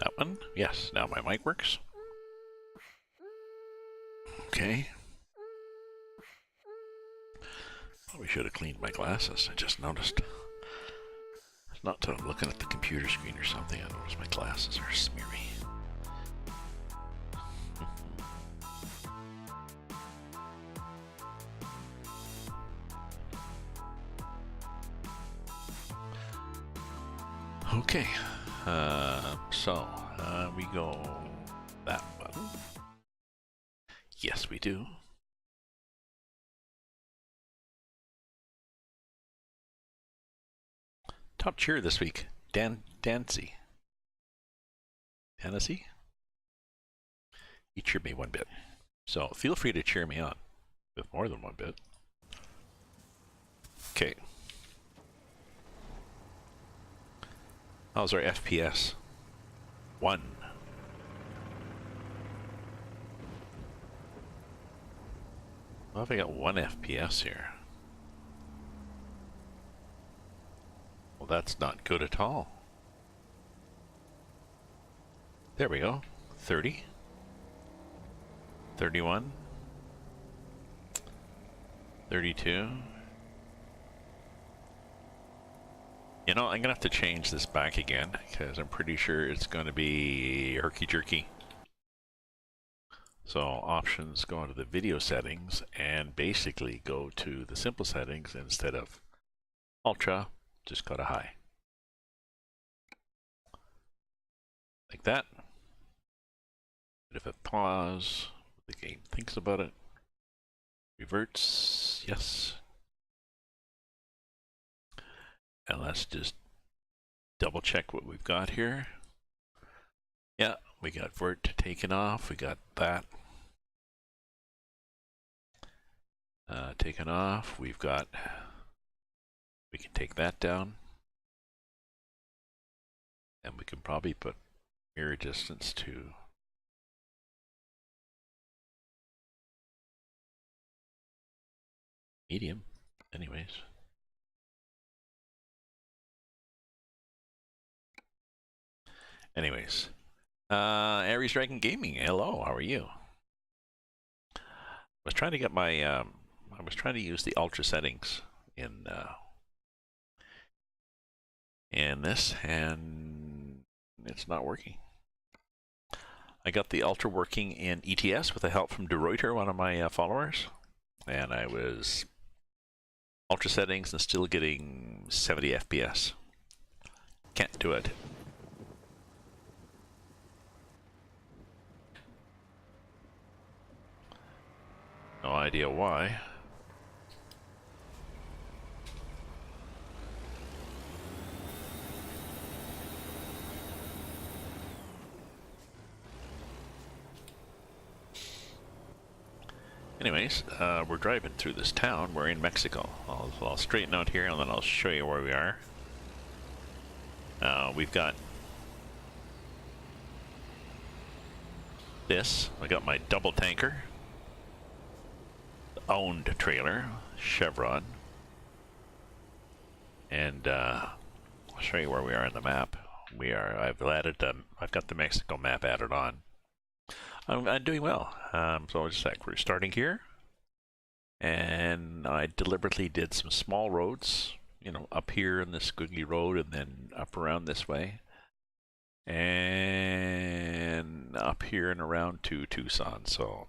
That one? Yes, now my mic works. Okay. Probably should have cleaned my glasses. I just noticed. It's not till I'm looking at the computer screen or something, I notice my glasses are smeary. Okay, so we go that button. Yes, we do. Top cheer this week, Dancy. Tennessee? You cheered me one bit. So feel free to cheer me on with more than one bit. Okay. How's our FPS? 1. Well, if I got 1 FPS here. Well, that's not good at all. There we go. 30. 31. 32. You know, I'm gonna have to change this back again because I'm pretty sure it's gonna be herky-jerky. So options, go into the video settings and basically go to the simple settings instead of ultra, just go to high. Like that. Bit of a pause, the game thinks about it. Reverts, yes. And let's just double check what we've got here. Yeah, we got vert taken off, we got that. Taken off, we can take that down. And we can probably put mirror distance to medium, anyways. Anyways, Aries Dragon Gaming, hello, how are you? I was trying to get my, I was trying to use the ultra settings in this, and it's not working. I got the ultra working in ETS with the help from De Ruyter, one of my followers, and I was ultra settings and still getting 70 FPS. Can't do it. No idea why. Anyways, we're driving through this town. We're in Mexico. I'll straighten out here and then I'll show you where we are. We've got this. I got my double tanker. Owned trailer, Chevron. And I'll show you where we are on the map. I've got the Mexico map added on. I'm doing well. So just a sec, we're starting here. And I deliberately did some small roads, you know, up here in this squiggly road and then up around this way. And up here and around to Tucson, so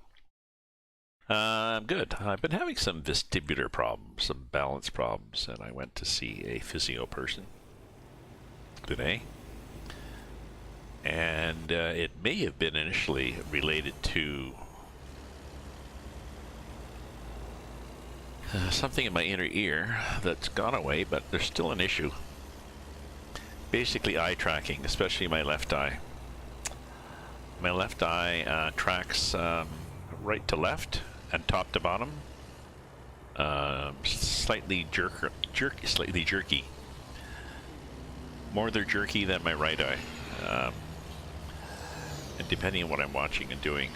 I'm good. I've been having some vestibular problems, some balance problems, and I went to see a physio person today. And it may have been initially related to something in my inner ear that's gone away, but there's still an issue. Basically eye tracking, especially my left eye. My left eye tracks right to left and top to bottom. Slightly jerky. More jerky than my right eye. And depending on what I'm watching and doing,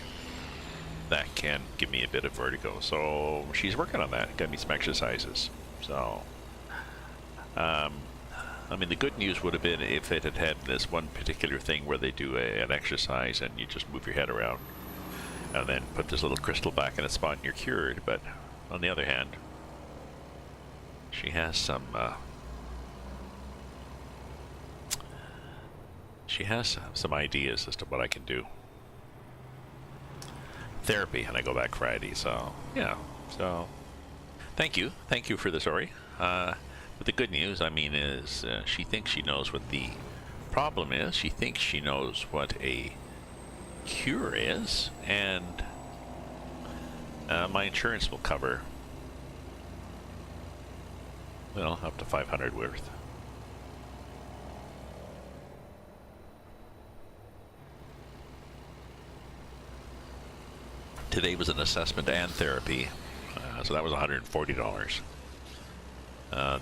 that can give me a bit of vertigo. So she's working on that. Got me some exercises. So I mean, the good news would have been if it had had this one particular thing where they do an exercise and you just move your head around and then put this little crystal back in its spot and you're cured. But on the other hand, she has some ideas as to what I can do. Therapy, and I go back Friday, so yeah. So thank you for the story. But the good news, I mean, is she thinks she knows what the problem is. She thinks she knows what a cure is, and my insurance will cover, well, up to $500 worth. Today was an assessment and therapy, so that was $140.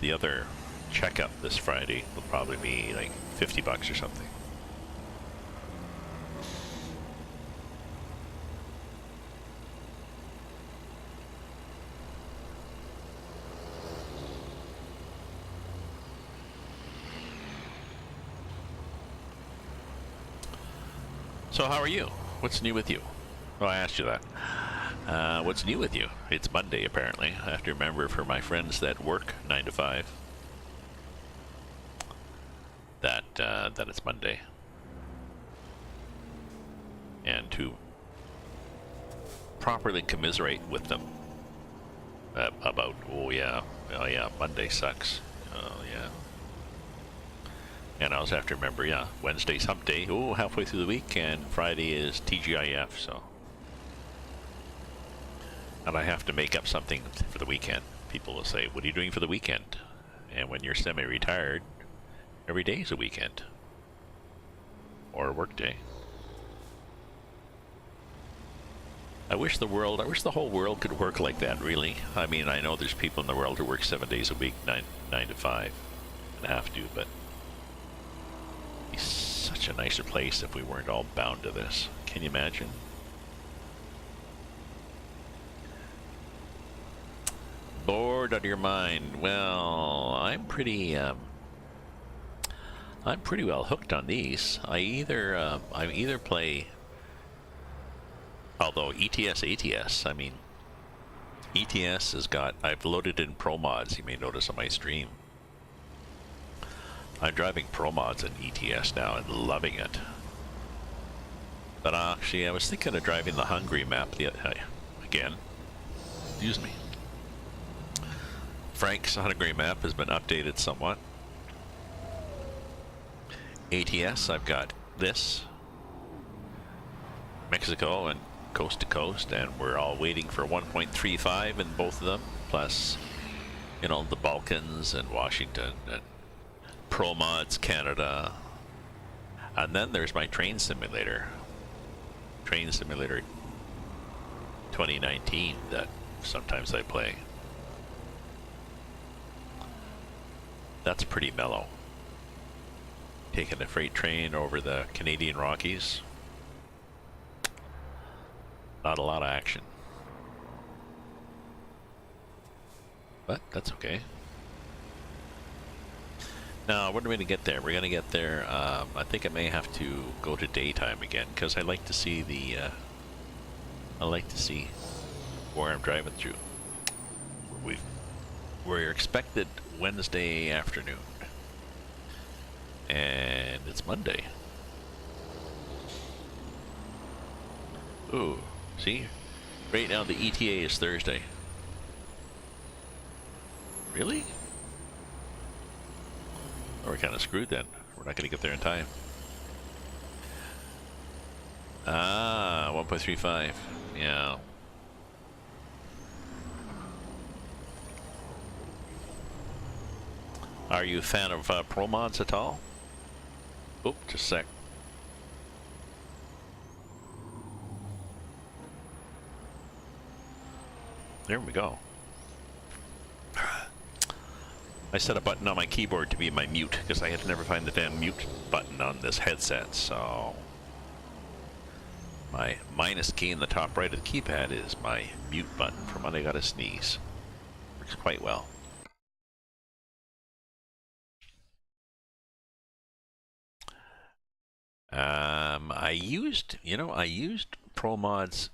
The other checkup this Friday will probably be like $50 or something. So how are you? What's new with you? Oh, I asked you that. What's new with you? It's Monday, apparently. I have to remember for my friends that work 9 to 5 that it's Monday, and to properly commiserate with them about, oh yeah, Monday sucks. Oh yeah. And I also have to remember, yeah, Wednesday's hump day. Oh, halfway through the week, and Friday is TGIF. So. And I have to make up something for the weekend. People will say, what are you doing for the weekend? And when you're semi-retired, every day is a weekend. Or a work day. I wish the whole world could work like that, really. I mean, I know there's people in the world who work 7 days a week, 9 to 5, and have to, but it'd be such a nicer place if we weren't all bound to this. Can you imagine? Bored out of your mind. Well, I'm pretty well hooked on these. I either play, although ATS, I mean, ETS has got, I've loaded in Pro Mods, you may notice on my stream. I'm driving Pro Mods in ETS now and loving it. But actually, I was thinking of driving the Hungary map again. Excuse me. Frank's Hungary map has been updated somewhat. ATS, I've got this, Mexico and coast to coast, and we're all waiting for 1.35 in both of them, plus, you know, the Balkans and Washington and Pro Mods Canada. And then there's my Train Simulator 2019 that sometimes I play. That's pretty mellow. Taking a freight train over the Canadian Rockies. Not a lot of action. But that's okay. Now, when are we going to get there? We're going to get there, I think I may have to go to daytime again, because I like to see where I'm driving through. We're expected Wednesday afternoon, and it's Monday. Ooh, see? Right now the ETA is Thursday. Really? Oh, we're kind of screwed then. We're not going to get there in time. Ah, 1.35. Yeah. Are you a fan of Pro Mods at all? Oh, just a sec. There we go. I set a button on my keyboard to be my mute, because I had to never find the damn mute button on this headset, so my minus key in the top right of the keypad is my mute button for when I gotta sneeze. Works quite well. I used, I used Pro Mods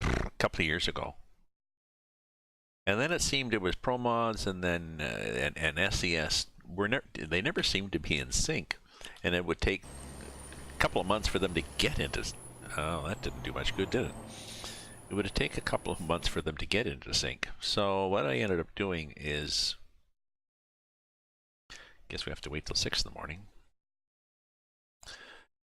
a couple of years ago. And then it seemed it was Pro Mods and then and SES they never seemed to be in sync. And it would take a couple of months for them to get into. Oh, that didn't do much good, did it? It would take a couple of months for them to get into sync. So what I ended up doing is, guess we have to wait till 6 in the morning.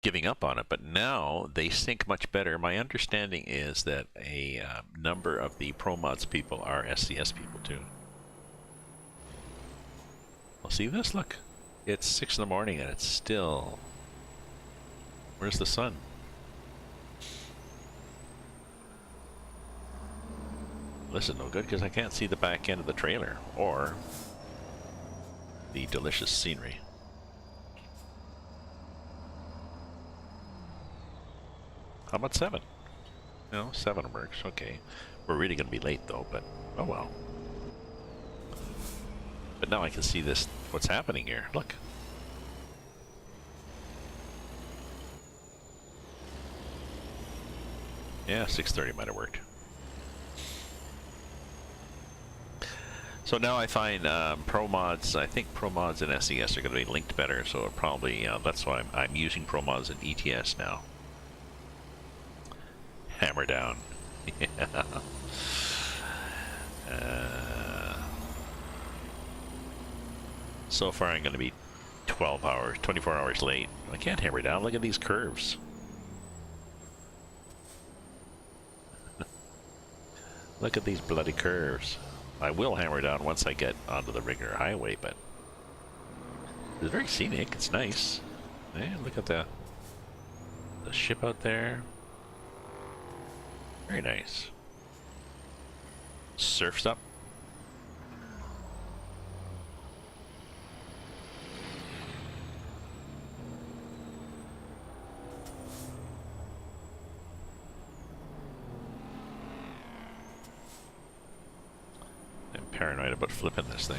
Giving up on it, but now they sync much better. My understanding is that a number of the Pro Mods people are SCS people too. Well, see this? Look, it's 6 in the morning and it's still. Where's the sun? This is no good because I can't see the back end of the trailer or the delicious scenery. How about 7? No, 7 works. Okay. We're really going to be late though, but oh well. But now I can see this, what's happening here. Look. Yeah, 6:30 might have worked. So now I find Pro Mods, I think Pro Mods and SES are going to be linked better, so it probably, that's why I'm using Pro Mods and ETS now. Hammer down. Yeah. So far I'm going to be 12 hours, 24 hours late. I can't hammer down. Look at these curves. Look at these bloody curves. I will hammer down once I get onto the regular highway, but it's very scenic. It's nice. Yeah, look at the ship out there. Very nice. Surf's up. I'm paranoid about flipping this thing.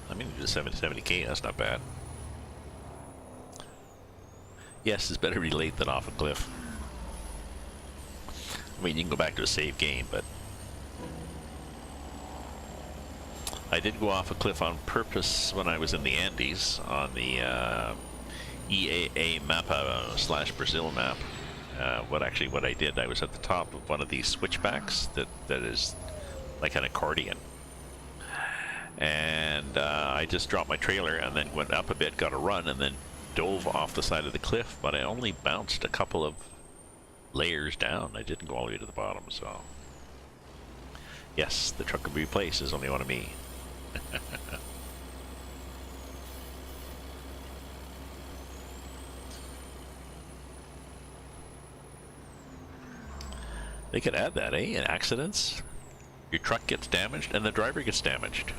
I mean, do 70K, that's not bad. Yes, it's better to be late than off a cliff. I mean, you can go back to a save game, but I did go off a cliff on purpose when I was in the Andes on the EAA mapa / Brazil map. What I did, I was at the top of one of these switchbacks that is like an accordion. And I just dropped my trailer and then went up a bit, got a run, and then dove off the side of the cliff, but I only bounced a couple of layers down. I didn't go all the way to the bottom, so yes, the truck will be replaced. There's only one of me. They could add that, eh? In accidents, your truck gets damaged and the driver gets damaged.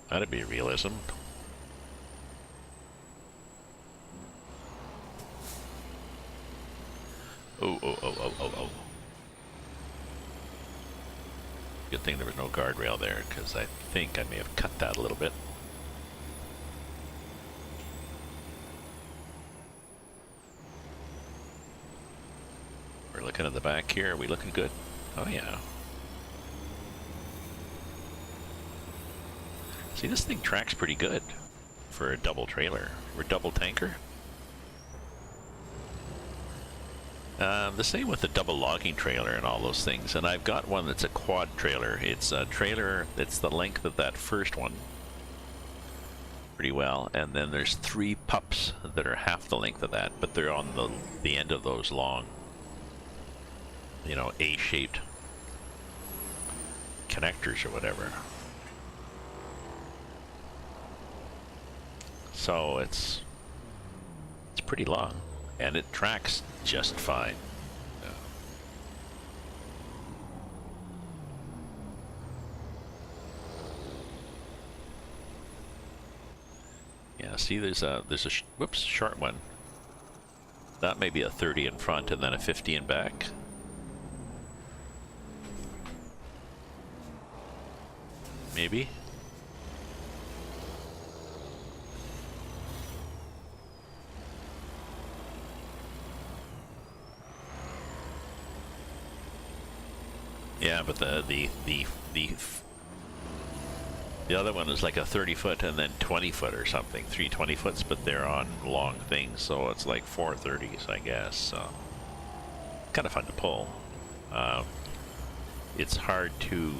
That'd be realism. Oh. Good thing there was no guardrail there, because I think I may have cut that a little bit. We're looking at the back here. Are we looking good? Oh yeah. See, this thing tracks pretty good for a double trailer or double tanker. The same with the double logging trailer and all those things. And I've got one that's a quad trailer. It's a trailer that's the length of that first one pretty well. And then there's 3 pups that are half the length of that, but they're on the end of those long, you know, A-shaped connectors or whatever. So it's pretty long and it tracks just fine. Yeah, see, there's a whoops, short one. That may be a 30 in front and then a 50 in back. maybe. Yeah, but the other one is like a 30-foot and then 20-foot or something. 3 20-foots, but they're on long things, so it's like 4 30s, I guess. So kind of fun to pull. It's hard to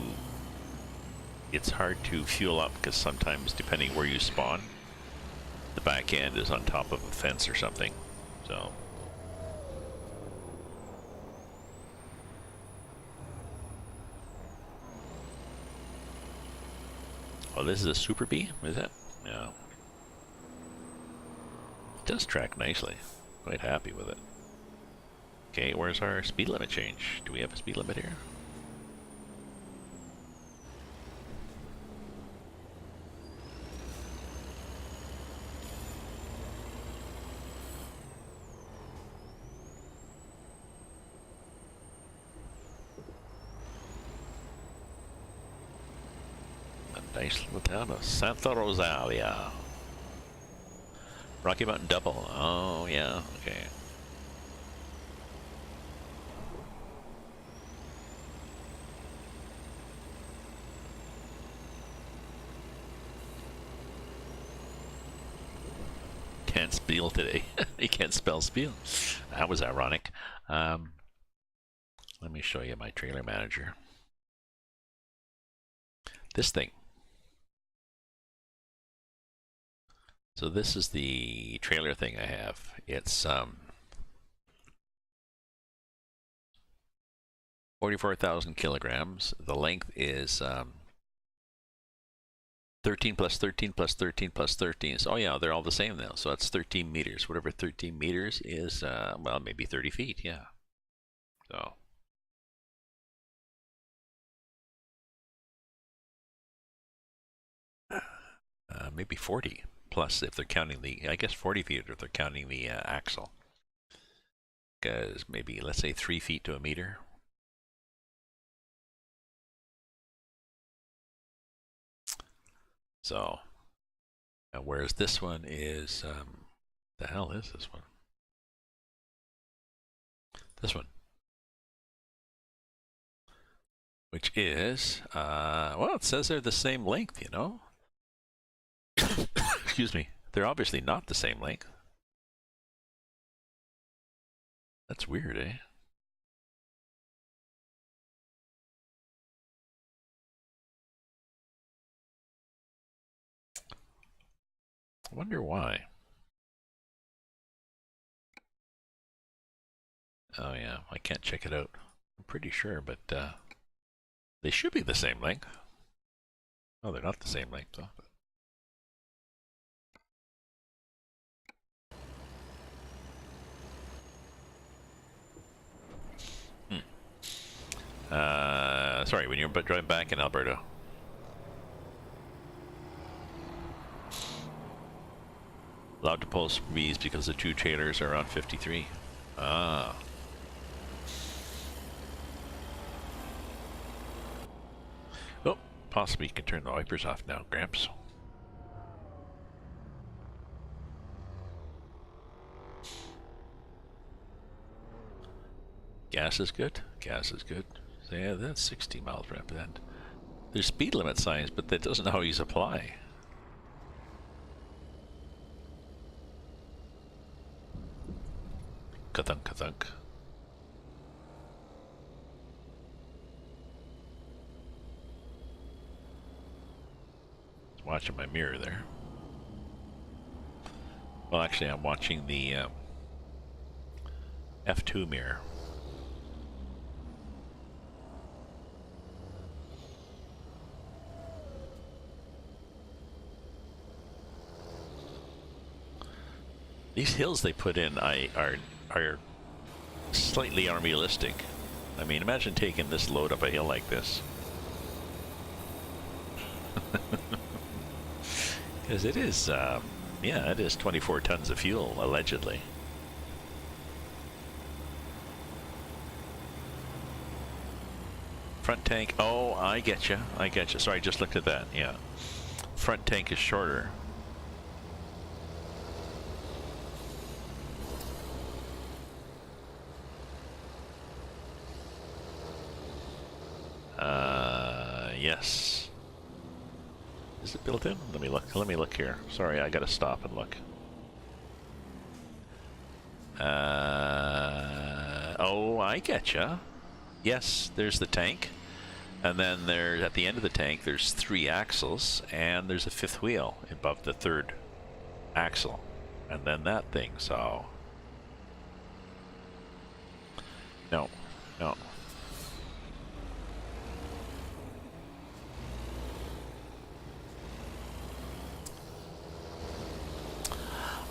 fuel up because sometimes, depending where you spawn, the back end is on top of a fence or something. So. Oh, this is a Super B, is it? Yeah. It does track nicely. Quite happy with it. Okay, where's our speed limit change? Do we have a speed limit here? Nice little town of Santa Rosalia. Rocky Mountain Double. Oh, yeah. Okay. Can't spell today. You can't spell spiel. That was ironic. Let me show you my trailer manager. This thing. So this is the trailer thing I have. It's 44,000 kilograms. The length is 13 plus 13 plus 13 plus 13. So, oh yeah, they're all the same now. So that's 13 meters. Whatever 13 meters is, well, maybe 30 feet. Yeah. So. Maybe 40 plus if they're counting the, I guess 40 feet if they're counting the axle. Because maybe, let's say 3 feet to a meter. So, whereas this one is, the hell is this one? This one. Which is, well, it says they're the same length, you know? Excuse me. They're obviously not the same length. That's weird, eh? I wonder why. Oh yeah, I can't check it out. I'm pretty sure, but they should be the same length. Oh, they're not the same length, though. Sorry, when you're driving back in Alberta. Allowed to pull V's because the 2 trailers are on 53. Ah. Oh, possibly you can turn the wipers off now, Gramps. Gas is good. Gas is good. So yeah, that's 60 miles per hour. There's speed limit signs, but that doesn't always apply. Ka-thunk, ka-thunk. Watching my mirror there. Well, actually, I'm watching the F2 mirror. These hills they put in are slightly unrealistic. I mean, imagine taking this load up a hill like this. Because it is, yeah, it is 24 tons of fuel, allegedly. front tank. Oh, I get you. I get you. Sorry, I just looked at that. Yeah. Front tank is shorter. Yes. Is it built in? Let me look. Let me look here. Sorry, I gotta stop and look. Oh, I getcha. Yes, there's the tank. And then there, at the end of the tank, there's 3 axles, and there's a 5th wheel above the 3rd axle. And then that thing, so... No, no.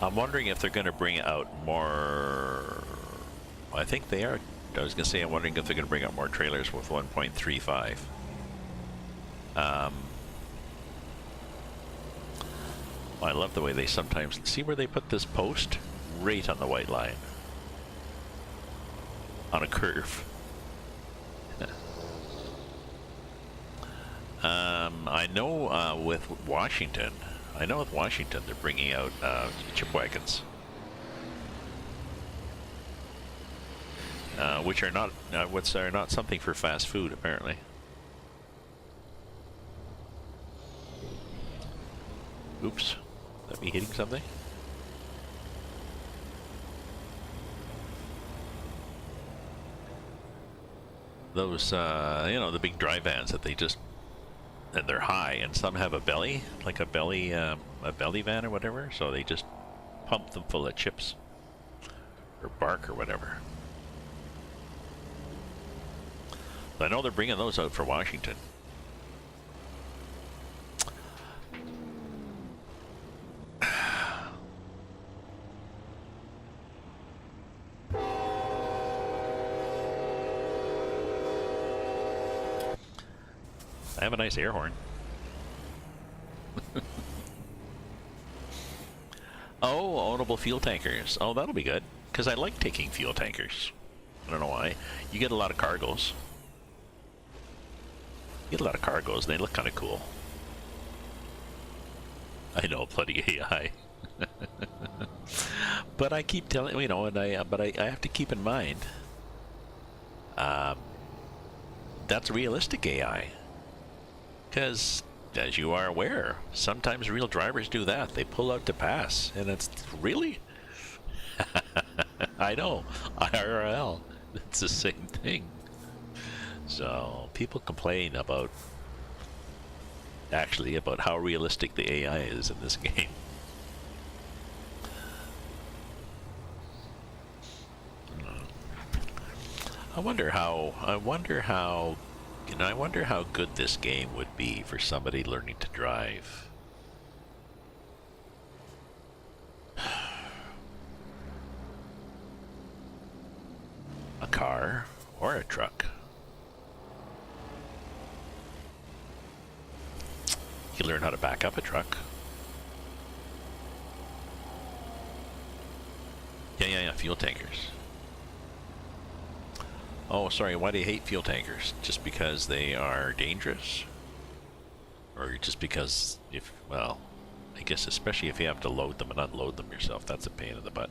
I'm wondering if they're going to bring out more... I think they are. I was going to say, I'm wondering if they're going to bring out more trailers with 1.35. I love the way they sometimes... See where they put this post? Right on the white line. On a curve. I know with Washington... I know with Washington they're bringing out chip wagons, which are not are not something for fast food apparently. Oops, that me hitting something? Those you know, the big dry vans that they just... And they're high, and some have a belly, like a belly van or whatever, so they just pump them full of chips or bark or whatever. But I know they're bringing those out for Washington. I have a nice air horn. Oh, ownable fuel tankers. Oh, that'll be good. Because I like taking fuel tankers. I don't know why. You get a lot of cargoes. You get a lot of cargoes, and they look kind of cool. I know, plenty AI. But I keep telling, you know, and I have to keep in mind, that's realistic AI. Because, as you are aware, sometimes real drivers do that. They pull out to pass, and it's really... I know, IRL, it's the same thing. So, people complain about, actually, about how realistic the AI is in this game. I wonder how you know, I wonder how good this game would be for somebody learning to drive. A car or a truck. You learn how to back up a truck. Yeah, fuel tankers. Oh, sorry, why do you hate fuel tankers? Just because they are dangerous? Or just because if, well, I guess especially if you have to load them and unload them yourself, that's a pain in the butt.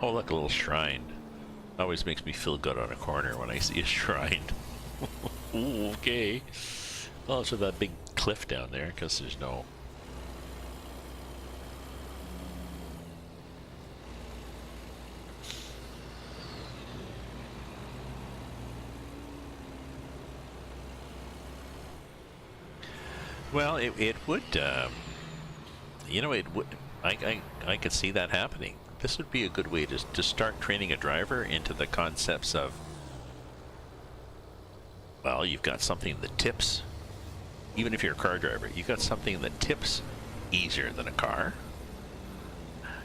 Oh, look, a little shrine. Always makes me feel good on a corner when I see a shrine. Ooh, okay. Well, it's with that big cliff down there, because there's no... Well, it would, you know, it would... I could see that happening. This would be a good way to start training a driver into the concepts of, well, you've got something that tips. Even if you're a car driver, you've got something that tips easier than a car.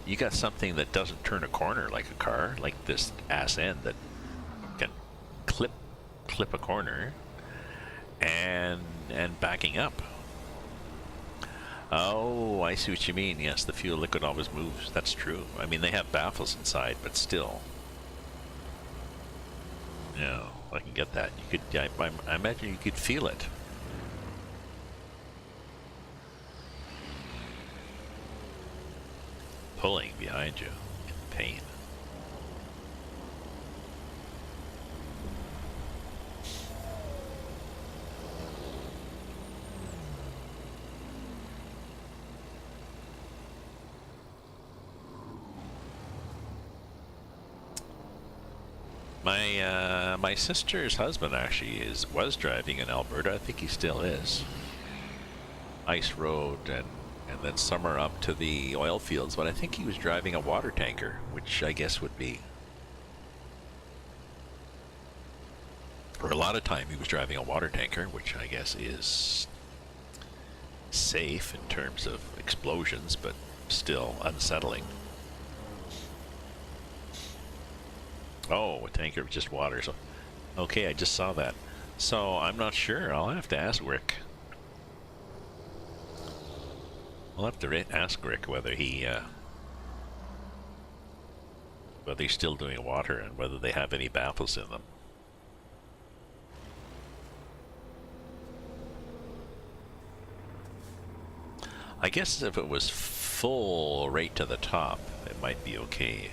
You got something that doesn't turn a corner like a car, like this ass end that can clip a corner and backing up. Oh, I see what you mean. Yes, the fuel liquid always moves. That's true. I mean, they have baffles inside, but still. Yeah, I can get that. You could. I imagine you could feel it. Pulling behind you in pain. My sister's husband actually was driving in Alberta. I think he still is. Ice road and then somewhere up to the oil fields, but I think he was driving a water tanker, which I guess would be, for a lot of time he was driving a water tanker, which I guess is safe in terms of explosions, but still unsettling. Oh, a tanker of just water. So, okay, I just saw that. So I'm not sure. I'll have to ask Rick. I'll have to ask Rick whether he's still doing water and whether they have any baffles in them. I guess if it was full right to the top, it might be okay.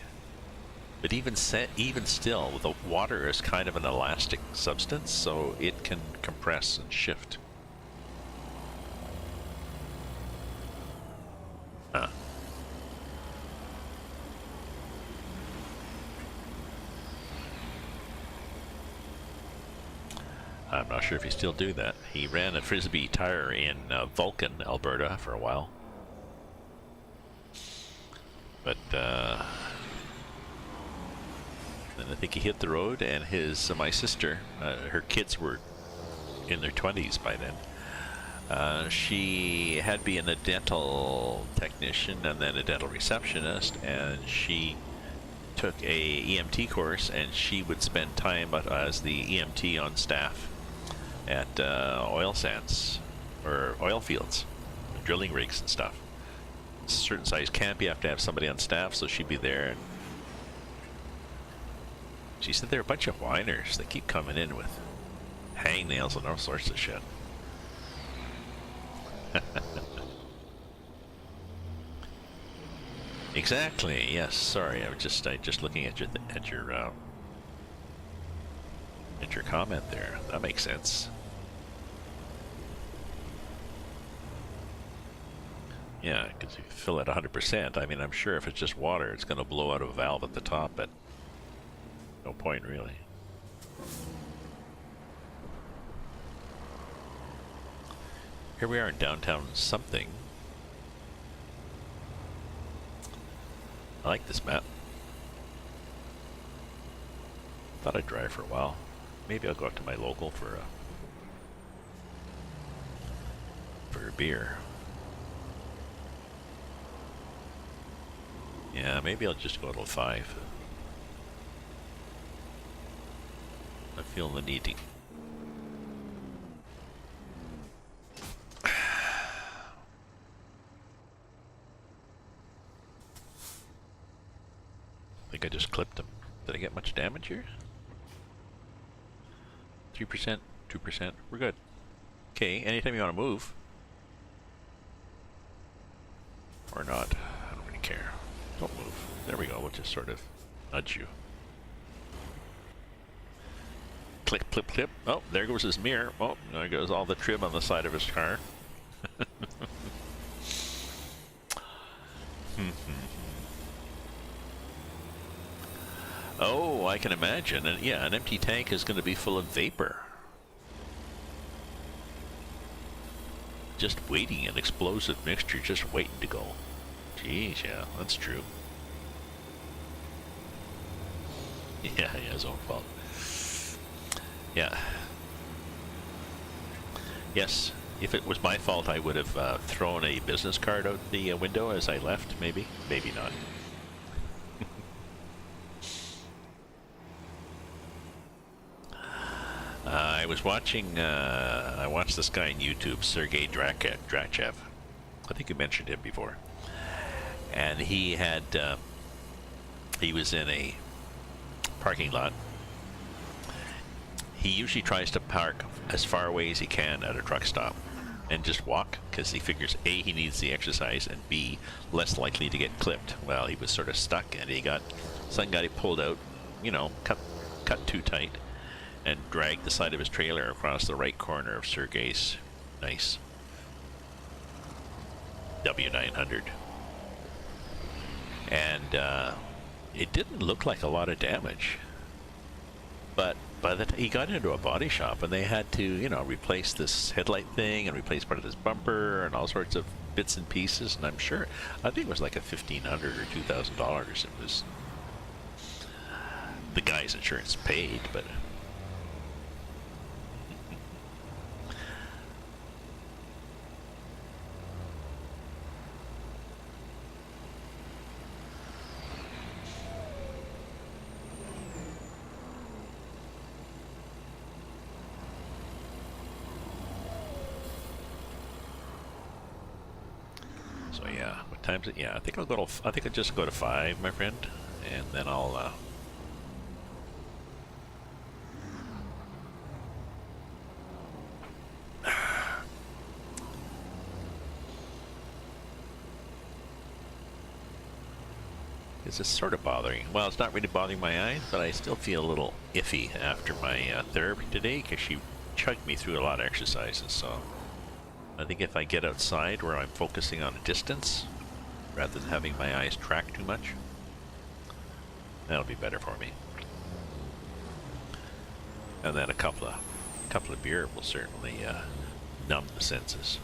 But even still, the water is kind of an elastic substance, so it can compress and shift. Huh. I'm not sure if he still do that. He ran a Frisbee tire in Vulcan, Alberta for a while. But then I think he hit the road, and my sister, her kids were in their 20s by then. She had been a dental technician and then a dental receptionist, and she took a EMT course, and she would spend time as the EMT on staff at oil sands or oil fields, drilling rigs and stuff. A certain size camp, you have to have somebody on staff, so she'd be there. And she said there are a bunch of whiners that keep coming in with hangnails and all sorts of shit. Exactly. Yes. Sorry. I was just looking at your comment there. That makes sense. Yeah, because if you fill it 100%, I mean, I'm sure if it's just water, it's going to blow out of a valve at the top, but no point really. Here we are in downtown something. I like this map. Thought I'd drive for a while. Maybe I'll go out to my local for a beer. Yeah, maybe I'll just go till 5. I feel the need to. I think I just clipped him. Did I get much damage here? 3%, 2%. We're good. Okay, anytime you want to move. Or not. I don't really care. Don't move. There we go. We'll just sort of nudge you. Click, clip, clip. Oh, there goes his mirror. Oh, there goes all the trim on the side of his car. Oh, I can imagine. And yeah, an empty tank is going to be full of vapor. Just waiting, an explosive mixture just waiting to go. Jeez, yeah, that's true. Yeah, his own fault. Yeah. Yes, if it was my fault, I would have thrown a business card out the window as I left, maybe. Maybe not. I was watching, I watched this guy on YouTube, Sergei Drachev. I think you mentioned him before. And he had, he was in a parking lot. He usually tries to park as far away as he can at a truck stop and just walk, because he figures A, he needs the exercise, and B, less likely to get clipped. Well, he was sort of stuck, and something got him pulled out, you know, cut too tight, and dragged the side of his trailer across the right corner of Sergei's nice W900. And it didn't look like a lot of damage, but by the time he got into a body shop, and they had to, you know, replace this headlight thing and replace part of this bumper and all sorts of bits and pieces, and I think it was like a $1,500 or $2,000. It was the guy's insurance paid, but so yeah. What time's it? Yeah, I think I'll just go to 5, my friend, and then I'll it's sort of bothering. Well, it's not really bothering my eyes, but I still feel a little iffy after my therapy today, because she chugged me through a lot of exercises. So I think if I get outside where I'm focusing on a distance rather than having my eyes track too much, that'll be better for me. And then a couple of beer will certainly numb the senses.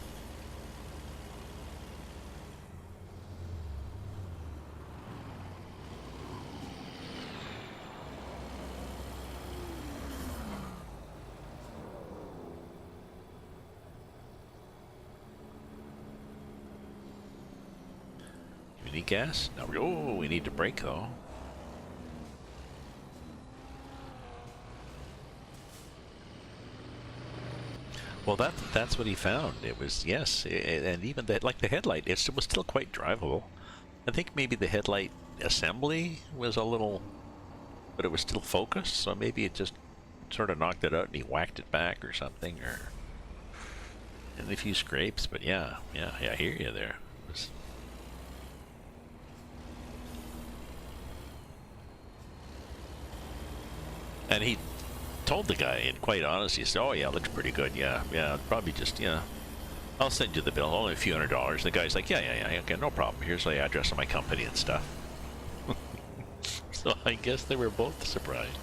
Need gas? No. Oh, we need to brake though. Well, that's what he found. It was, yes, and even that, like the headlight, it was still quite drivable. I think maybe the headlight assembly was a little, but it was still focused. So maybe it just sort of knocked it out, and he whacked it back or something, and a few scrapes. But yeah, I hear you there. And he told the guy, and quite honestly, he said, "Oh yeah, it looks pretty good. Yeah, probably just, yeah, I'll send you the bill, only a few $100s." The guy's like, yeah, okay, no problem. Here's the address of my company and stuff. So I guess they were both surprised.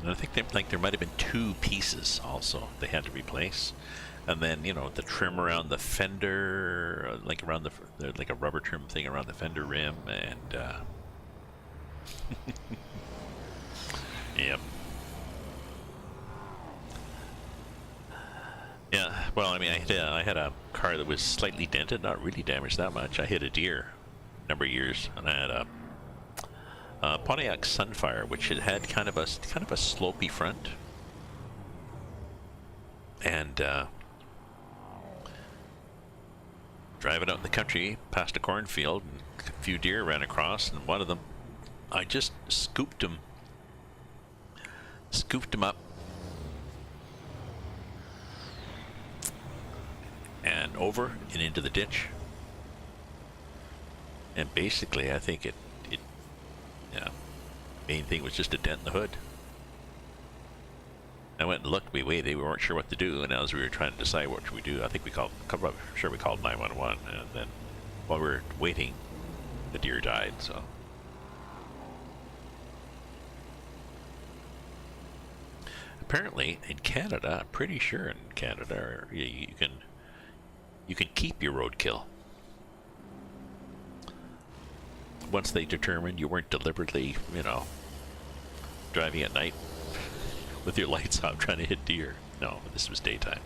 And I think there might have been 2 pieces also they had to replace, and then, you know, the trim around the fender, like around like a rubber trim thing around the fender rim, and yep. Yeah. Well, I mean, I had a car that was slightly dented, not really damaged that much. I hit a deer a number of years, and I had a Pontiac Sunfire, which had kind of a slopey front, and driving out in the country past a cornfield, and a few deer ran across, and one of them, I just scooped him up, and over and into the ditch, and basically I think yeah, main thing was just a dent in the hood. I went and looked. We waited. We weren't sure what to do, and as we were trying to decide what should we do, I think we called 911, and then while we were waiting, the deer died. So apparently in Canada, I'm pretty sure in Canada, you can keep your roadkill once they determined you weren't deliberately, you know, driving at night with your lights out trying to hit deer. No, this was daytime.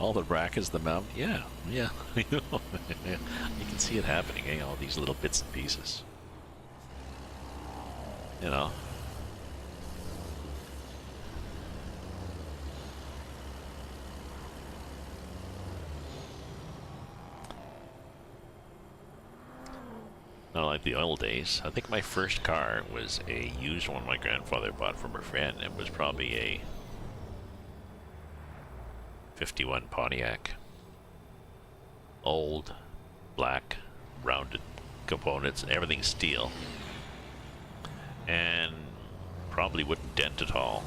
All the brackets, the mount. Yeah, yeah. You can see it happening, eh? All these little bits and pieces. You know. Not like the old days. I think my first car was a used one my grandfather bought from a friend. It was probably a 51 Pontiac. Old, black, rounded components, everything steel. And probably wouldn't dent at all.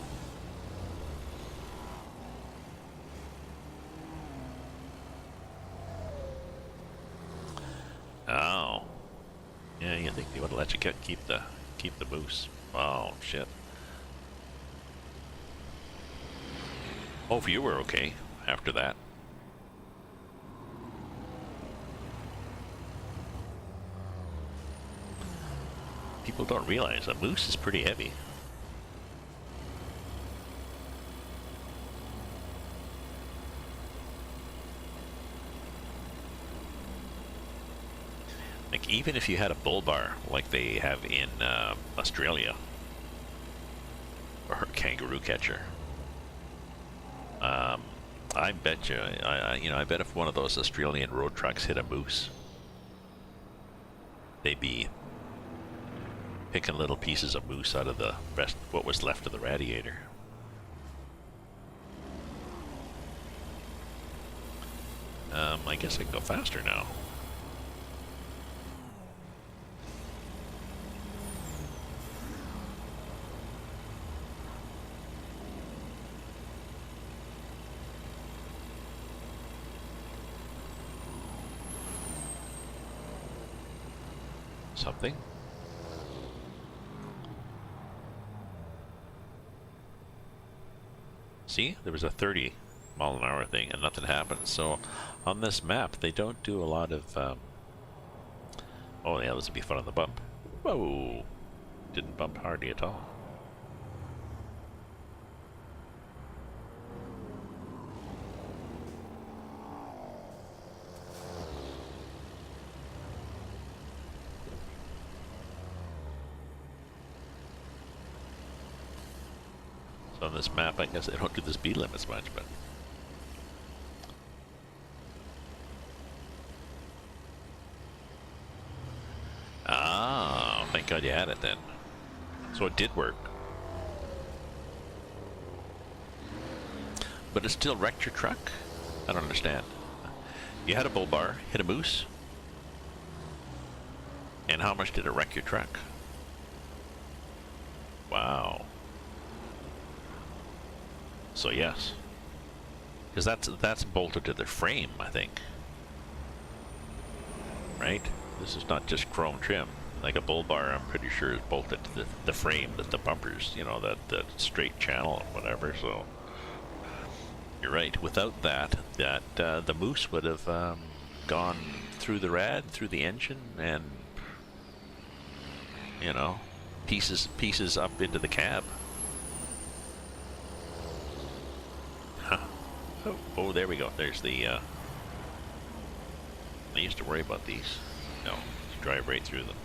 Oh. Yeah, you think they would let you keep the moose. Oh shit. Oh, if you were okay after that. People don't realize a moose is pretty heavy. Like, even if you had a bull bar like they have in Australia, or a kangaroo catcher, I bet you, I bet if one of those Australian road trucks hit a moose, they'd be picking little pieces of moose out of the rest, what was left of the radiator. I guess I can go faster now. Something. See, there was a 30-mile-an-hour thing and nothing happened. So on this map, they don't do a lot of. Oh yeah, this would be fun on the bump. Whoa! Didn't bump hardly at all. So on this map, I guess they don't do the speed limits much, but. Ah, thank God you had it then. So it did work. But it still wrecked your truck? I don't understand. You had a bull bar, hit a moose, and how much did it wreck your truck? Wow. So yes, because that's bolted to the frame, I think. Right? This is not just chrome trim. Like a bull bar, I'm pretty sure is bolted to the frame, that the bumpers, you know, that straight channel and whatever. So you're right. Without that, the moose would have gone through the rad, through the engine, and you know, pieces up into the cab. Oh, there we go. There's the, I used to worry about these. No, just drive right through them.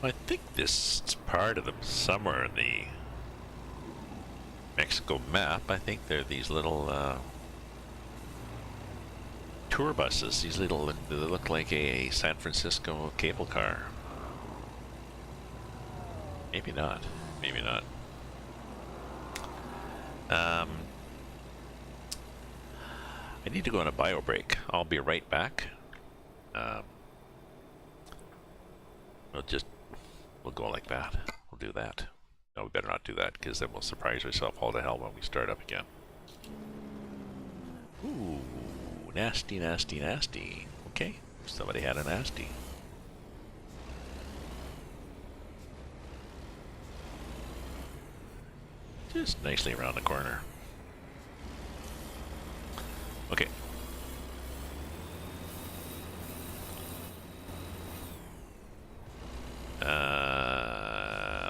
I think this is part of them somewhere in the Mexico map. I think they're these little tour buses. These little, they look like a San Francisco cable car. Maybe not. Maybe not. I need to go on a bio break. I'll be right back. I'll just We'll go like that. We'll do that. No, we better not do that, because then we'll surprise ourselves all to hell when we start up again. Ooh, nasty, nasty, nasty. Okay, somebody had a nasty. Just nicely around the corner. Okay.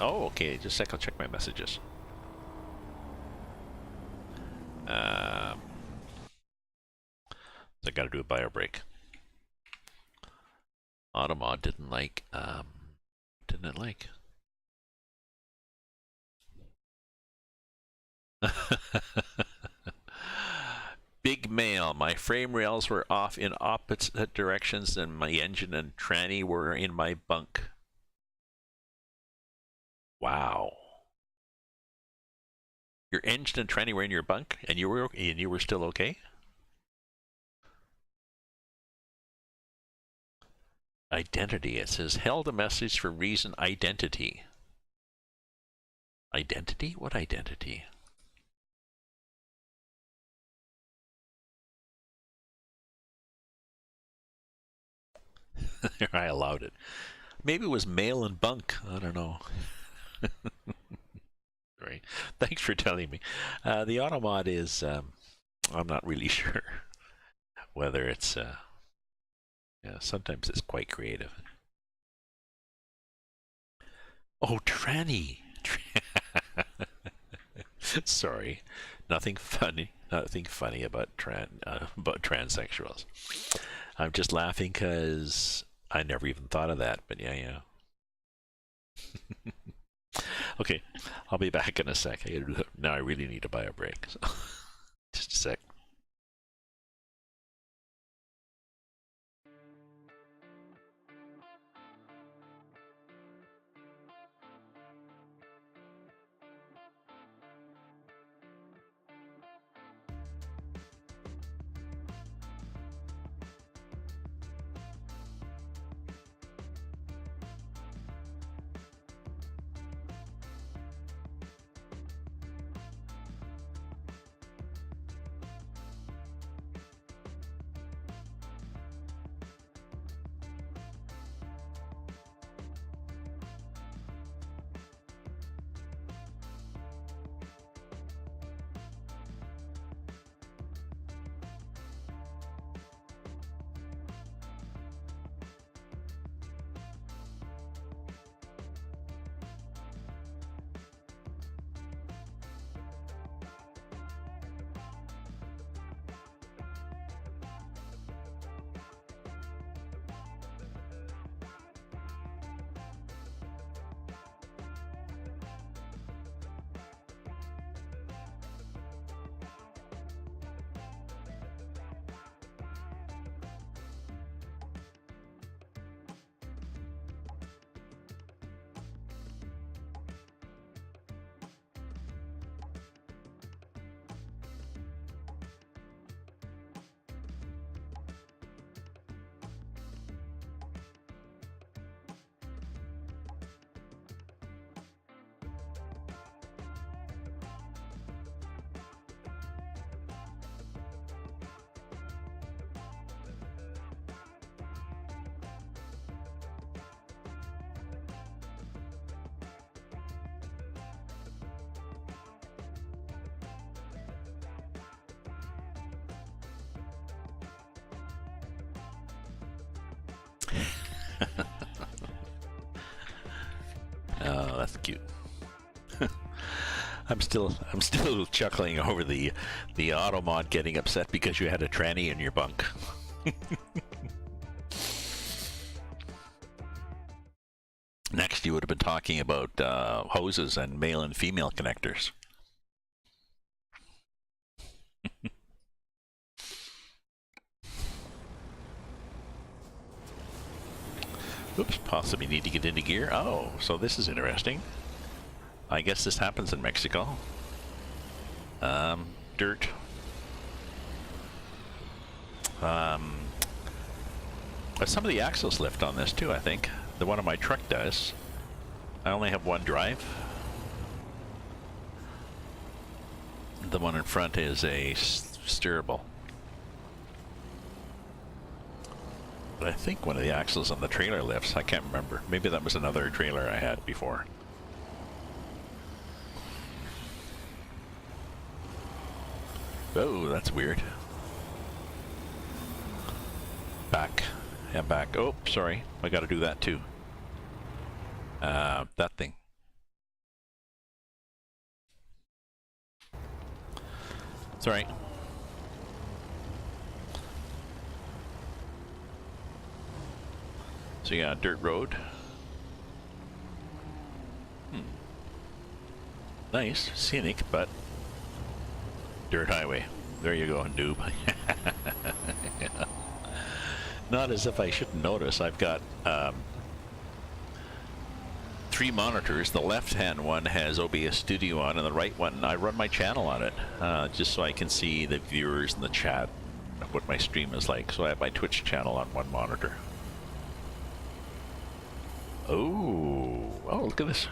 Oh, okay, just a sec, I'll check my messages. So I gotta do a bio break. Automod didn't like, Big mail. My frame rails were off in opposite directions and my engine and tranny were in my bunk. Wow. Your engine and tranny were in your bunk and you were still okay? Identity. It says held a message for reason identity. Identity? What identity? I allowed it. Maybe it was mail and bunk. I don't know. Right. Thanks for telling me. The Automod is, I'm not really sure whether it's, yeah, sometimes it's quite creative. Oh, tranny. Sorry. Nothing funny about transsexuals. I'm just laughing because I never even thought of that, but yeah. Okay, I'll be back in a sec. Now I really need to buy a break. So. Just a sec. Oh, that's cute. I'm still chuckling over the Automod getting upset because you had a tranny in your bunk. Next, you would have been talking about hoses and male and female connectors. Oops, possibly need to get into gear. Oh, so this is interesting. I guess this happens in Mexico. Dirt. But some of the axles lift on this too, I think. The one on my truck does. I only have one drive. The one in front is a steerable. But I think one of the axles on the trailer lifts. I can't remember. Maybe that was another trailer I had before. Oh, that's weird. Back. Yeah, back. Oh, sorry. I gotta do that too. That thing. It's alright. So yeah, dirt road. Nice, scenic, but dirt highway. There you go, noob. Yeah. Not as if I shouldn't notice. I've got 3 monitors. The left-hand one has OBS Studio on, and the right one, I run my channel on it, just so I can see the viewers in the chat, what my stream is like. So I have my Twitch channel on one monitor. Oh, look at this.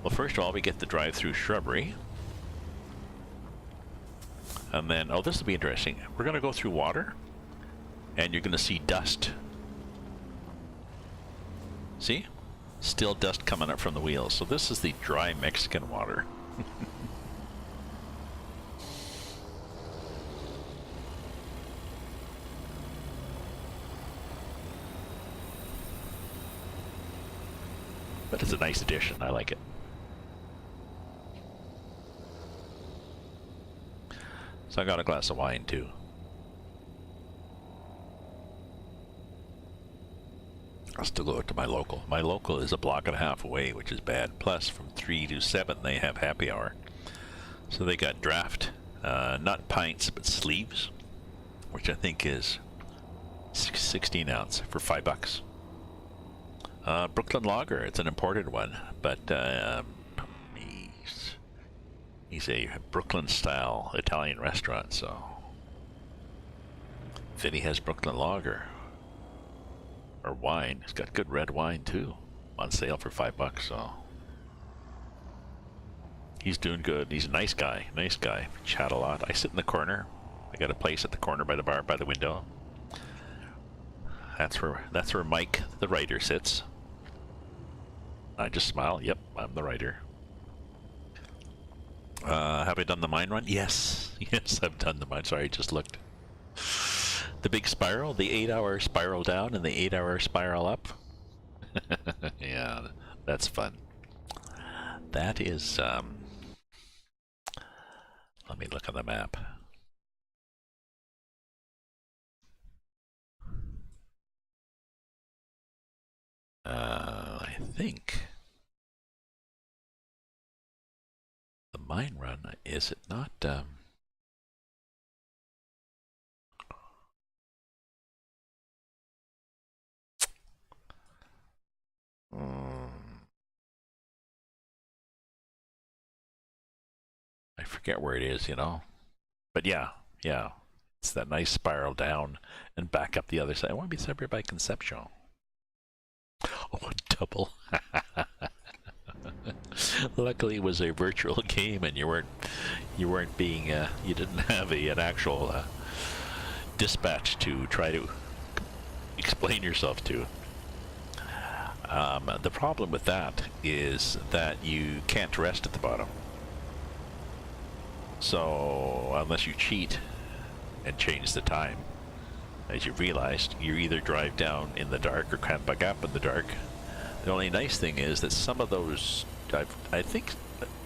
Well, first of all, we get to drive through shrubbery. And then, oh, this will be interesting. We're going to go through water, and you're going to see dust. See? Still dust coming up from the wheels. So this is the dry Mexican water. But it's a nice addition. I like it. So I got a glass of wine too. I'll still go to my local. My local is a block and a half away, which is bad. Plus, from 3 to 7, they have happy hour. So they got draft, not pints, but sleeves, which I think is 16 ounce for $5. Brooklyn Lager, it's an imported one, but he's a Brooklyn-style Italian restaurant, so Vinny has Brooklyn Lager. Or wine. He's got good red wine too, on sale for $5. So he's doing good. He's a nice guy. Nice guy. We chat a lot. I sit in the corner. I got a place at the corner by the bar, by the window. That's where Mike, the writer, sits. I just smile. Yep, I'm the writer. Have I done the mine run? Yes. Yes, I've done the mine. Sorry, I just looked. The big spiral, the 8-hour spiral down and the 8-hour spiral up. Yeah, that's fun. That is, let me look on the map. I think the mine run, is it not, I forget where it is, you know. But yeah, it's that nice spiral down and back up the other side. I want to be separated by Conception. Oh, double. Luckily, it was a virtual game, and you weren't being you didn't have an actual dispatch to try to explain yourself to. The problem with that is that you can't rest at the bottom. So unless you cheat and change the time, as you realized, you either drive down in the dark or come back up in the dark. The only nice thing is that some of those, I think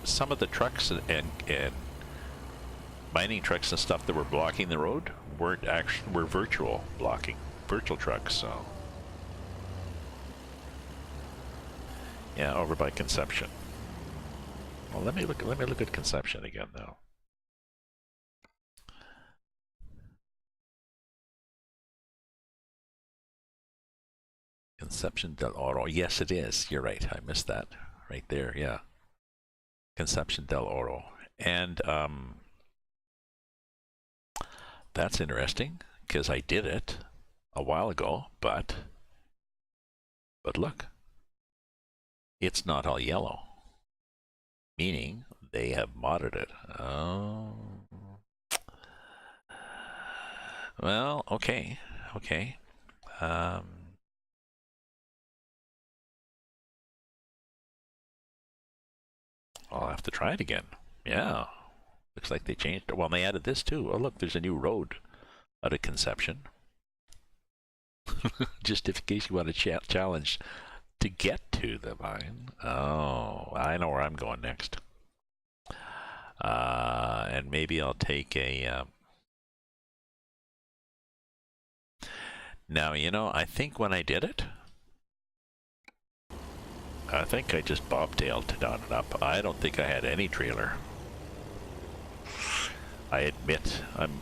some of the trucks and mining trucks and stuff that were blocking the road were virtual trucks. So yeah, over by Conception. Well, let me look at Conception again though. Conception del Oro. Yes, it is. You're right. I missed that right there. Yeah. Conception del Oro. And that's interesting because I did it a while ago, but look, it's not all yellow, meaning they have modded it. Oh. Well, okay. Okay. I'll have to try it again. Yeah. Looks like they changed it. Well, they added this too. Oh, look, there's a new road out of Conception. Just in case you want to challenge to get to the mine. Oh, I know where I'm going next. And maybe I'll take a... Now, you know, I think when I did it, I think I just bobtailed to down and up. I don't think I had any trailer. I admit, I'm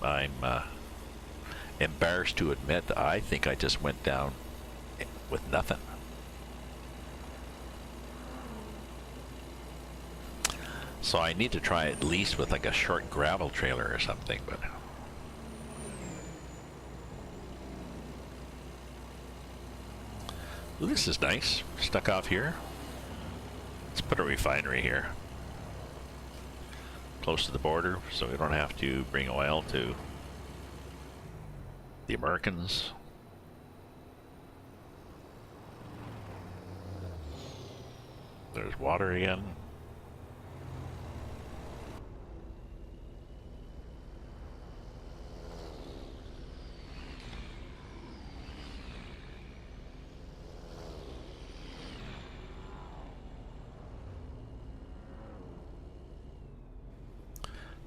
embarrassed to admit, I think I just went down with nothing. So I need to try at least with like a short gravel trailer or something, but... Ooh, this is nice. Stuck off here. Let's put a refinery here. Close to the border, so we don't have to bring oil to the Americans. There's water again.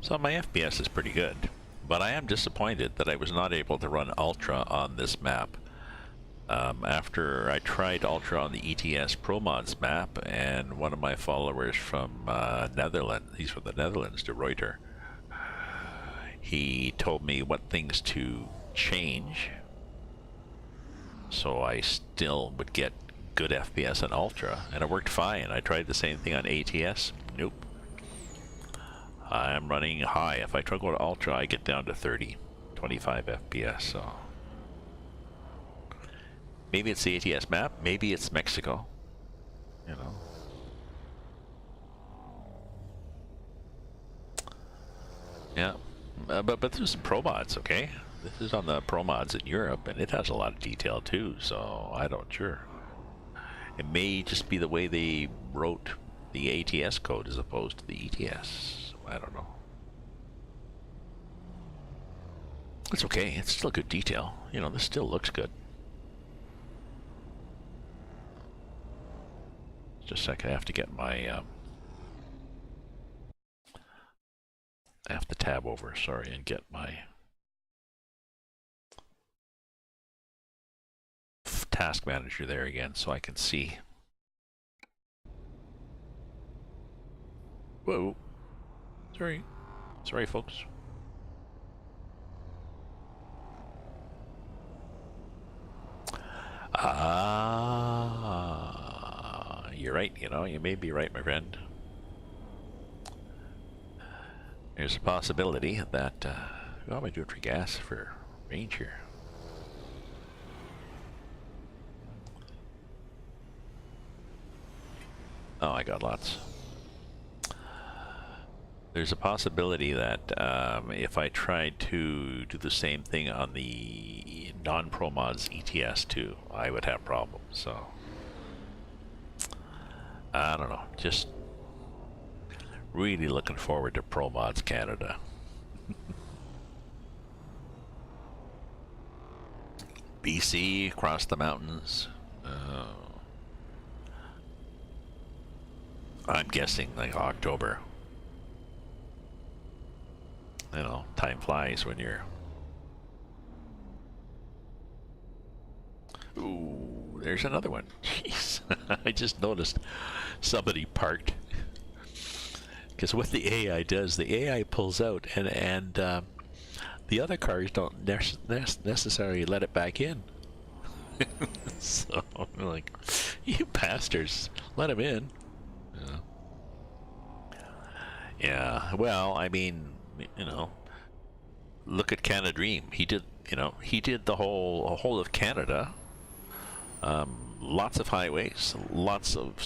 So my FPS is pretty good, but I am disappointed that I was not able to run Ultra on this map. After I tried Ultra on the ATS Pro Mods map, and one of my followers from Netherlands, he's from the Netherlands, De Ruyter, he told me what things to change so I still would get good FPS on Ultra, and it worked fine. I tried the same thing on ATS. Nope. I'm running high. If I try to go to Ultra, I get down to 30, 25 FPS, so... Maybe it's the ATS map, maybe it's Mexico, you know. Yeah, but this is Pro Mods, okay? This is on the Pro Mods in Europe, and it has a lot of detail too, so I don't sure. It may just be the way they wrote the ATS code as opposed to the ETS. I don't know. It's okay, it's still good detail. You know, this still looks good. Just a second, I have to get my... I have to tab over, sorry, and get my... task manager there again so I can see. Whoa. Sorry folks. You're right, you know, you may be right, my friend. There's a possibility that, what am I doing for gas for range here? Oh, I got lots. There's a possibility that if I tried to do the same thing on the non-Pro Mods ETS too, I would have problems, so... I don't know, just really looking forward to Pro Mods Canada. BC, across the mountains. I'm guessing like October. You know, time flies when you're... Ooh, there's another one. Jeez, I just noticed somebody parked. Because what the AI does, the AI pulls out and the other cars don't necessarily let it back in. So I'm like, you bastards, let him in. Yeah, well, I mean, you know, look at Canada Dream. He did, you know, he did the whole of Canada. Lots of highways, lots of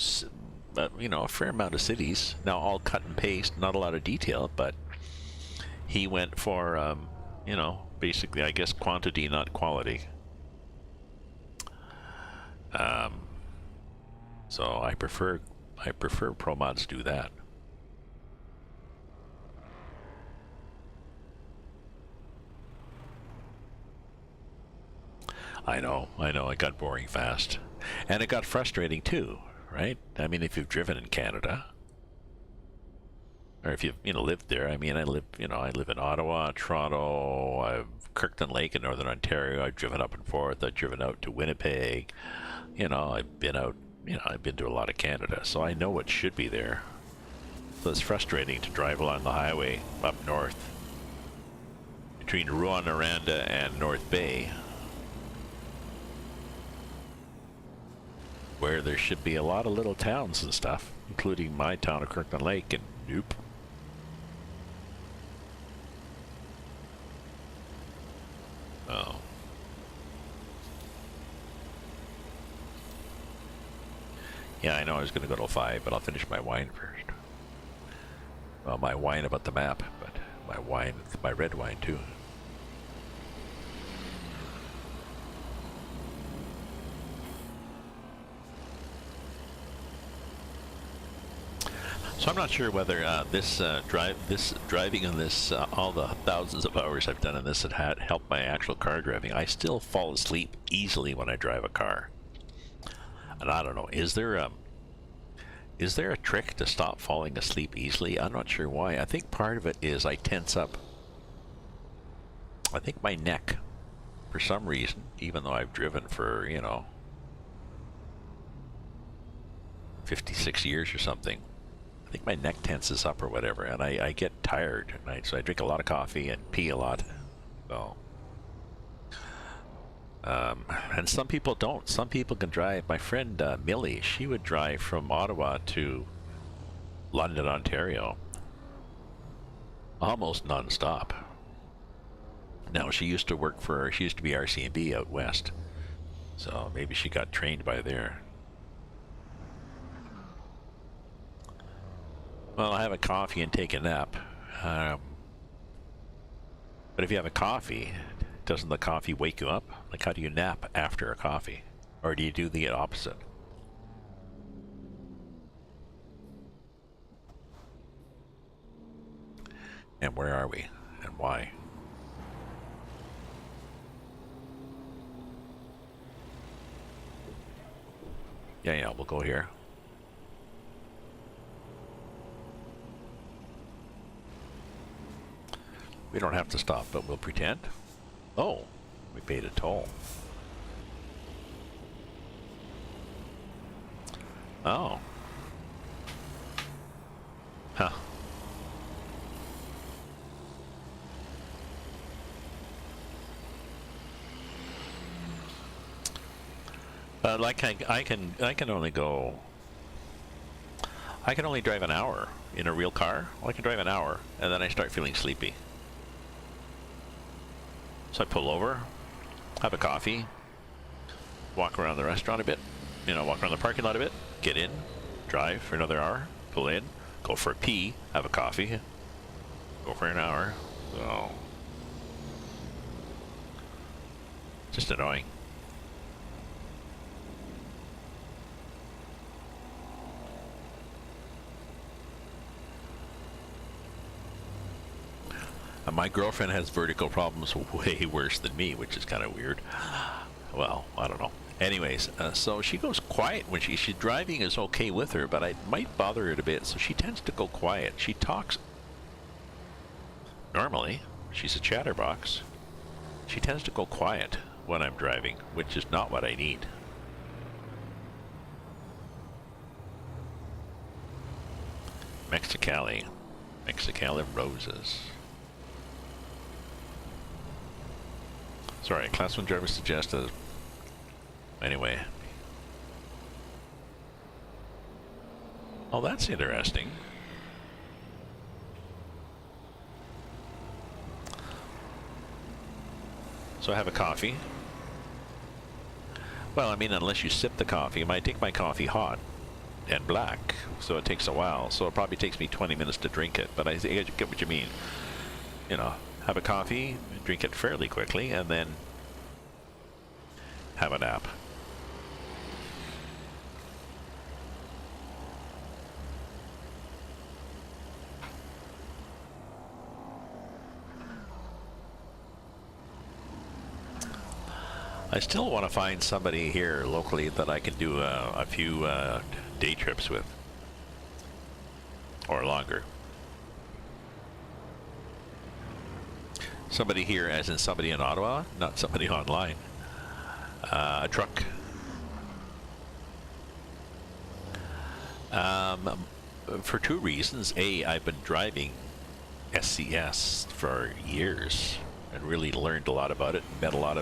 you know, a fair amount of cities. Now all cut and paste, not a lot of detail, but he went for, you know, basically, I guess, quantity, not quality. So I prefer Pro Mods do that. I know, it got boring fast. And it got frustrating too, right? I mean, if you've driven in Canada, or if you've, you know, lived there. I mean, I live in Ottawa, Toronto, Kirkland Lake in Northern Ontario. I've driven up and forth. I've driven out to Winnipeg. You know, I've been out, you know, I've been to a lot of Canada, so I know what should be there. So it's frustrating to drive along the highway up north between Rouyn-Noranda and North Bay, where there should be a lot of little towns and stuff, including my town of Kirkland Lake, and nope. Oh. Yeah, I know I was going to go till 5, but I'll finish my wine first. Well, my wine about the map, but my red wine too. So I'm not sure whether driving on this, all the thousands of hours I've done on this, had helped my actual car driving. I still fall asleep easily when I drive a car, and I don't know. Is there a trick to stop falling asleep easily? I'm not sure why. I think part of it is I tense up. I think my neck, for some reason, even though I've driven for, you know, 56 years or something, I think my neck tenses up or whatever, and I get tired at night, so I drink a lot of coffee and pee a lot. So, and some people don't. Some people can drive. My friend Millie, she would drive from Ottawa to London, Ontario, almost non-stop. Now, she used to be RCMB out west, so maybe she got trained by there. Well, I have a coffee and take a nap. But if you have a coffee, doesn't the coffee wake you up? Like, how do you nap after a coffee? Or do you do the opposite? And where are we? And why? Yeah, we'll go here. We don't have to stop, but we'll pretend. Oh, we paid a toll. Oh. Huh. Like I can only go. I can only drive an hour in a real car. Well, I can drive an hour, and then I start feeling sleepy. So I pull over, have a coffee, walk around the restaurant a bit, you know, walk around the parking lot a bit, get in, drive for another hour, pull in, go for a pee, have a coffee, go for an hour. So, just annoying. My girlfriend has vertigo problems way worse than me, which is kind of weird. Well, I don't know. Anyways, so she goes quiet when she's driving is okay with her, but it might bother her a bit, so she tends to go quiet. She talks normally. She's a chatterbox. She tends to go quiet when I'm driving, which is not what I need. Mexicali roses. Sorry, Class 1 driver suggested. Anyway. Oh, that's interesting. So I have a coffee. Well, I mean, unless you sip the coffee, I might take my coffee hot. and black, so it takes a while. So it probably takes me 20 minutes to drink it, but I get what you mean. You know, have a coffee, drink it fairly quickly, and then have a nap. I still want to find somebody here locally that I can do a few day trips with, or longer. Somebody here, as in somebody in Ottawa, not somebody online. A truck. For two reasons. A, I've been driving SCS for years and really learned a lot about it. Met a lot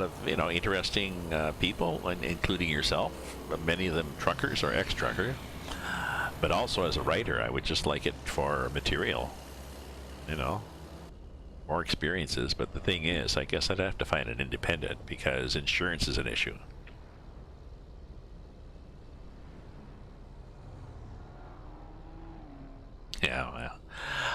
of interesting people, including yourself. Many of them truckers or ex-trucker. But also as a writer, I would just like it for material. More experiences. But the thing is, I guess I'd have to find an independent because insurance is an issue. Yeah, well,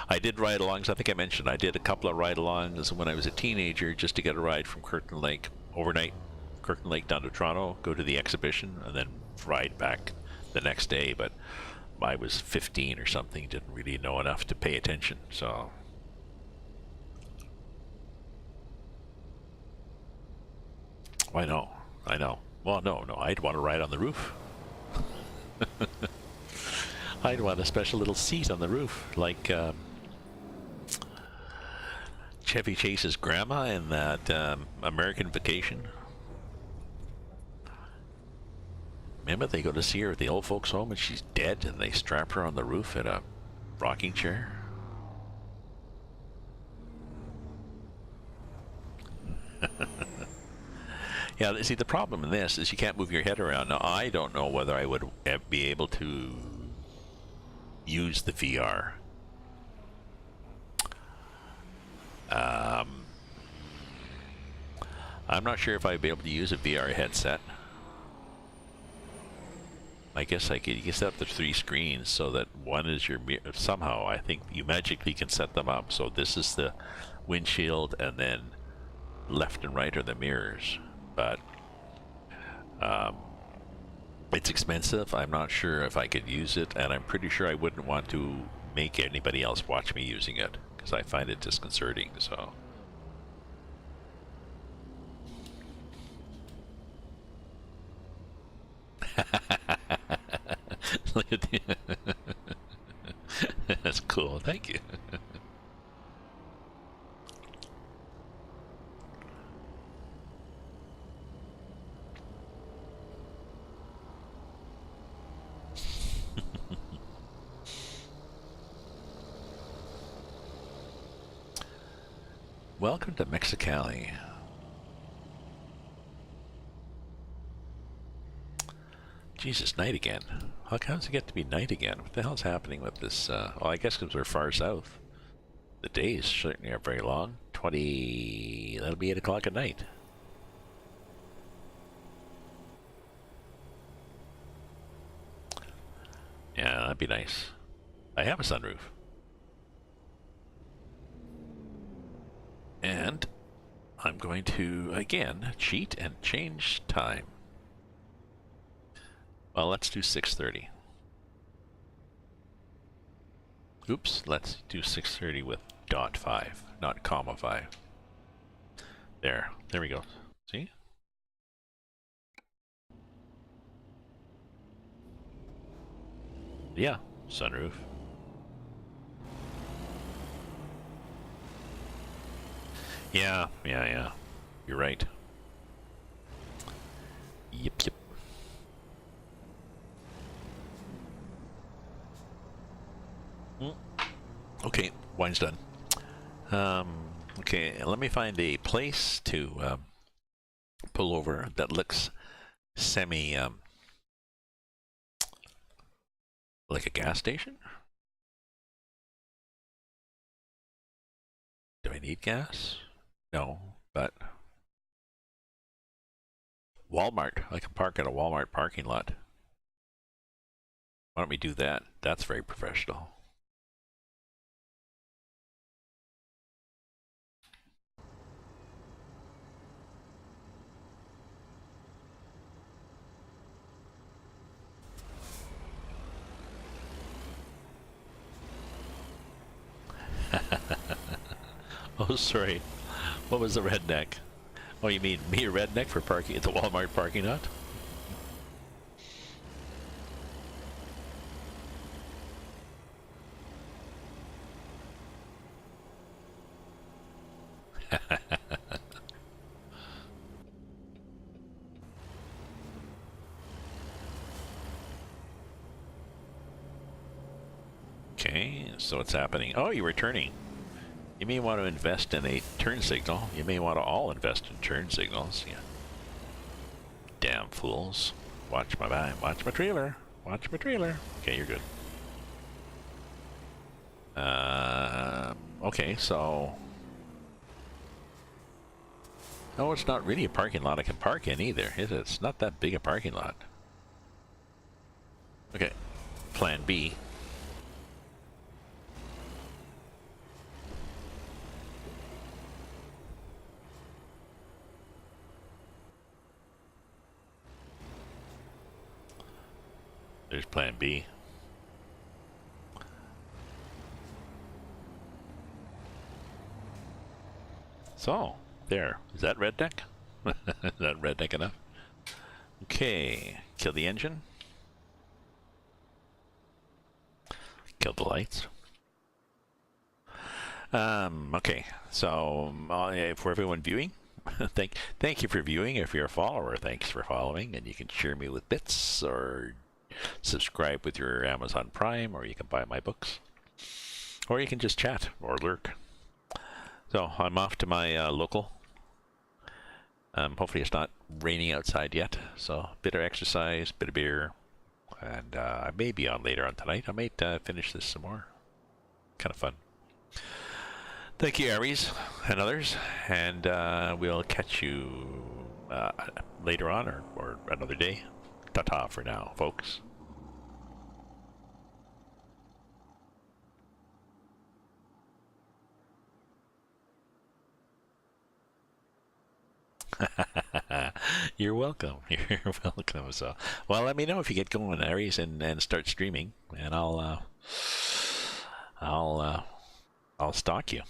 I did ride-alongs. I think I mentioned I did a couple of ride-alongs when I was a teenager just to get a ride from Curtin Lake overnight, Curtin Lake down to Toronto, go to the exhibition, and then ride back the next day. But I was 15 or something, didn't really know enough to pay attention, so... I know. Well, no, I'd want to ride on the roof. I'd want a special little seat on the roof, like Chevy Chase's grandma in that American Vacation. Remember, they go to see her at the old folks' home and she's dead, and they strap her on the roof in a rocking chair. Yeah, see, the problem in this is you can't move your head around. Now, I don't know whether I would be able to use the VR. I'm not sure if I'd be able to use a VR headset. I guess I could set up the 3 screens so that one is your mirror. Somehow, I think you magically can set them up. So this is the windshield, and then left and right are the mirrors. But it's expensive. I'm not sure if I could use it, and I'm pretty sure I wouldn't want to make anybody else watch me using it because I find it disconcerting. So look at the that's cool. Thank you. Welcome to Mexicali. Jesus, night again. How does it get to be night again? What the hell's happening with this? Well, I guess because we're far south. The days certainly are very long. That'll be 8 o'clock at night. Yeah, that'd be nice. I have a sunroof. And I'm going to, again, cheat and change time. Well, let's do 6:30. Oops, let's do 6:30 with .5, not comma 5. There we go. See? Yeah, sunroof. Yeah. You're right. Yep. Okay, wine's done. Okay, let me find a place to pull over that looks semi like a gas station. Do I need gas? No, but Walmart. I can park at a Walmart parking lot. Why don't we do that? That's very professional. Oh, sorry. What was the redneck? Oh, you mean me a redneck for parking at the Walmart parking lot? Okay, so what's happening? Oh, you're returning. You may want to invest in a turn signal. You may want to all invest in turn signals. Yeah. Damn fools. Watch my trailer. Watch my trailer. Okay, you're good. Okay, so... No, it's not really a parking lot I can park in either, is it? It's not that big a parking lot. Okay, plan B. There's plan B. So, there. Is that redneck? Is that redneck enough? Okay, kill the engine. Kill the lights. Okay, so for everyone viewing, thank you for viewing. If you're a follower, thanks for following, and you can share me with bits or subscribe with your Amazon Prime, or you can buy my books, or you can just chat or lurk. So I'm off to my local. Hopefully it's not raining outside yet, so a bit of exercise, bit of beer, and I may be on later on tonight. I might finish this some more. Kind of fun. Thank you, Aries and others, and we'll catch you later on or another day. Ta-ta for now, folks. You're welcome. You're welcome. So, well, let me know if you get going, Aries, and start streaming, and I'll stalk you.